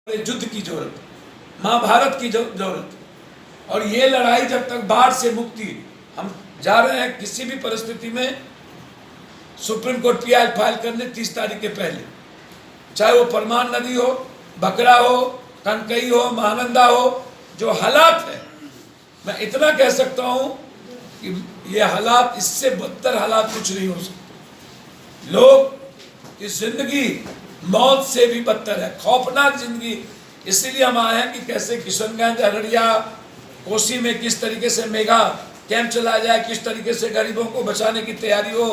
युद्ध की जरूरत, महाभारत की जरूरत। और ये लड़ाई जब तक बाढ़ से मुक्ति, हम जा रहे हैं किसी भी परिस्थिति में सुप्रीम कोर्ट पीआई फाइल करने 30 तारीख के पहले, चाहे वो परमान नदी हो, बकरा हो, कनकई हो, महानंदा हो, जो हालात है, मैं इतना कह सकता हूं कि ये हालात, इससे बदतर हालात कुछ नहीं हो सकते। लोग की जिंदगी मौत से भी बदतर है, खौफनाक जिंदगी। इसीलिए हम आए हैं कि कैसे किशनगंज, अररिया, कोसी में किस तरीके से मेगा कैंप चलाया जाए, किस तरीके से गरीबों को बचाने की तैयारी हो।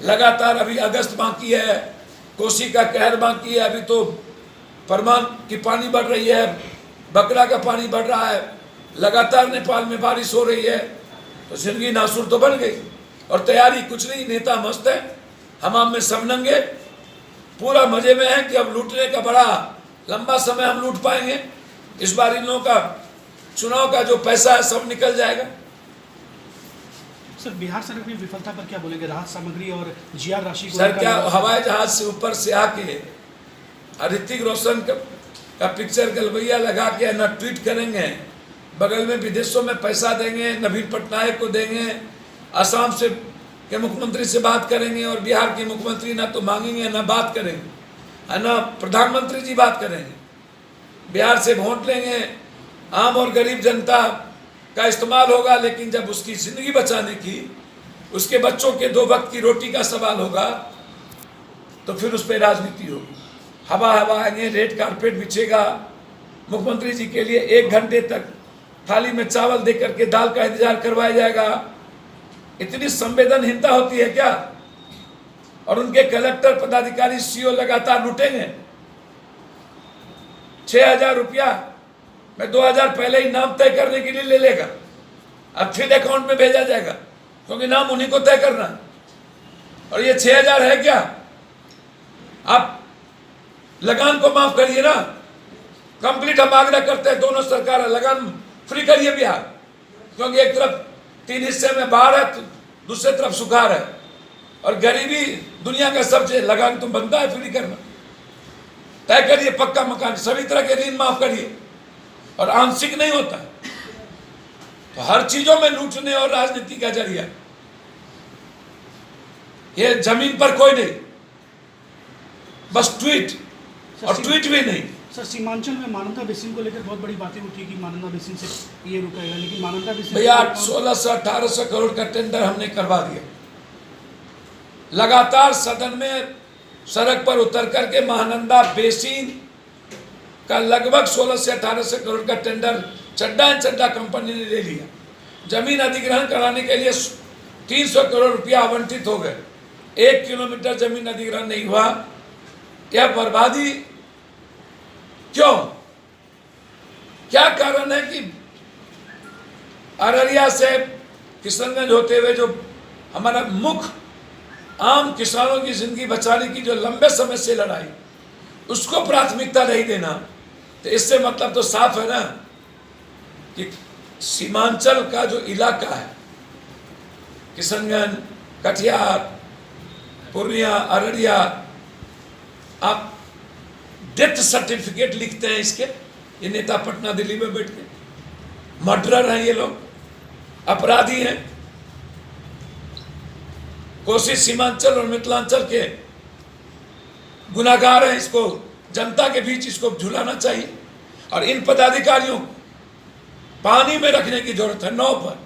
लगातार अभी अगस्त बाकी है, कोसी का कहर बाकी है, अभी तो परमान की पानी बढ़ रही है, बकरा का पानी बढ़ रहा है, लगातार नेपाल में बारिश हो रही है, तो जिंदगी नासुर तो बन गई। और तैयारी कुछ नहीं, नेता मस्त है, हम में सब नंगे, पूरा मजे में है कि अब लूटने का बड़ा लंबा समय हम लूट पाएंगे। इस बार इन लोगों का चुनाव का जो पैसा है सब निकल जाएगा। सर, बिहार सरकार की विफलता पर क्या बोलेंगे? राहत सामग्री और जीआर राशि को सर, क्या हवाई जहाज से ऊपर से आके ऋतिक रोशन का पिक्चर गलबैया लगा के ना ट्वीट करेंगे, बगल में विदेशों में पैसा देंगे, नवीन पटनायक को देंगे, असम से के मुख्यमंत्री से बात करेंगे, और बिहार के मुख्यमंत्री ना तो मांगेंगे ना बात करेंगे, ना प्रधानमंत्री जी बात करेंगे। बिहार से वोट लेंगे, आम और गरीब जनता का इस्तेमाल होगा, लेकिन जब उसकी जिंदगी बचाने की, उसके बच्चों के 2 वक्त की रोटी का सवाल होगा, तो फिर उस पर राजनीति होगी। हवा आएंगे, रेड कारपेट बिछेगा, मुख्यमंत्री जी के लिए 1 घंटे तक थाली में चावल दे करके दाल का इंतजार करवाया जाएगा। इतनी संवेदनहीनता होती है क्या? और उनके कलेक्टर, पदाधिकारी, सीओ लगातार लूटेंगे। 6,000 रुपया मैं 2,000 पहले ही नाम तय करने के लिए ले लेगा, अब फिर अकाउंट में भेजा जाएगा, क्योंकि नाम उन्हीं को तय करना। और ये 6,000 है क्या? आप लगान को माफ करिए ना, कंप्लीट हम आग्रह करते हैं दोनों सरकार लगान फ्री करिए बिहार, क्योंकि एक तरफ 3 हिस्से में बाढ़ है, दूसरे तरफ सुखाड़ है, और गरीबी दुनिया का सबसे, लगान तो बनता है फ्री करना। तय करिए पक्का मकान, सभी तरह के ऋण माफ करिए, और आंशिक नहीं होता है। तो हर चीजों में लूटने और राजनीति का जरिया, ये जमीन पर कोई नहीं, बस ट्वीट, और ट्वीट भी नहीं। सर, सीमांचल में महानंदा बेसिन को लेकर बहुत बड़ी बातें उठी कि महानंदा बेसिन से ये रुकेगा, लेकिन महानंदा बेसिन भैया 1600-1800 करोड़ का टेंडर हमने करवा दिया। लगातार सदन में सड़क पर उतर करके महानंदा बेसिन का लगभग 1600 से 1800 करोड़ का tender Chadha and Chadha company ने ले लिया। जमीन अधिग्रहण कराने के लिए 300 करोड़ रुपया आवंटित हो गए, 1 किलोमीटर जमीन अधिग्रहण नहीं हुआ। यह बर्बादी क्यों? क्या कारण है कि अररिया से किशनगंज होते हुए जो हमारा मुख्य आम किसानों की जिंदगी बचाने की जो लंबे समय से लड़ाई, उसको प्राथमिकता नहीं देना, तो इससे मतलब तो साफ है ना कि सीमांचल का जो इलाका है, किशनगंज, कटिहार, पूर्णिया, अररिया, आप डेथ सर्टिफिकेट लिखते हैं इसके, ये नेता पटना दिल्ली में बैठ के, मर्डरर हैं ये लोग, अपराधी हैं। कोसी सीमांचल और मिथिलांचल के गुनाहगार हैं, इसको जनता के बीच इसको झुलाना चाहिए। और इन पदाधिकारियों को पानी में रखने की जरूरत है, नाव पर।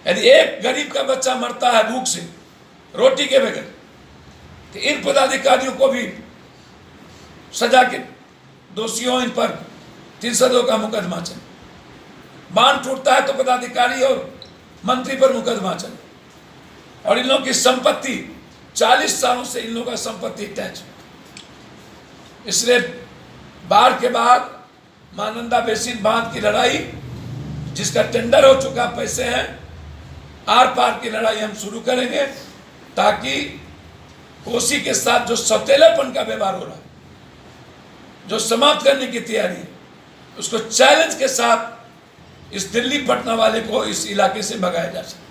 यदि एक गरीब का बच्चा मरता है भूख से, रोटी के बगैर, तो इन पदाधिकारियों को भी सजा के, दोषियों इन पर 302 का मुकदमा चले। बांध टूटता है तो पदाधिकारी और मंत्री पर मुकदमा चले। और इन लोगों की संपत्ति 40 सालों से इन लोगों का संपत्ति टैच, इसलिए बाढ़ के बाद महानंदा बेसिन बांध की लड़ाई, जिसका टेंडर हो चुका, पैसे हैं, आर पार की लड़ाई हम शुरू करेंगे, ताकि कोसी के साथ जो सौतेलापन का व्यवहार हो रहा है, जो समाप्त करने की तैयारी है, उसको चैलेंज के साथ इस दिल्ली पटना वाले को इस इलाके से भगाया जा सके।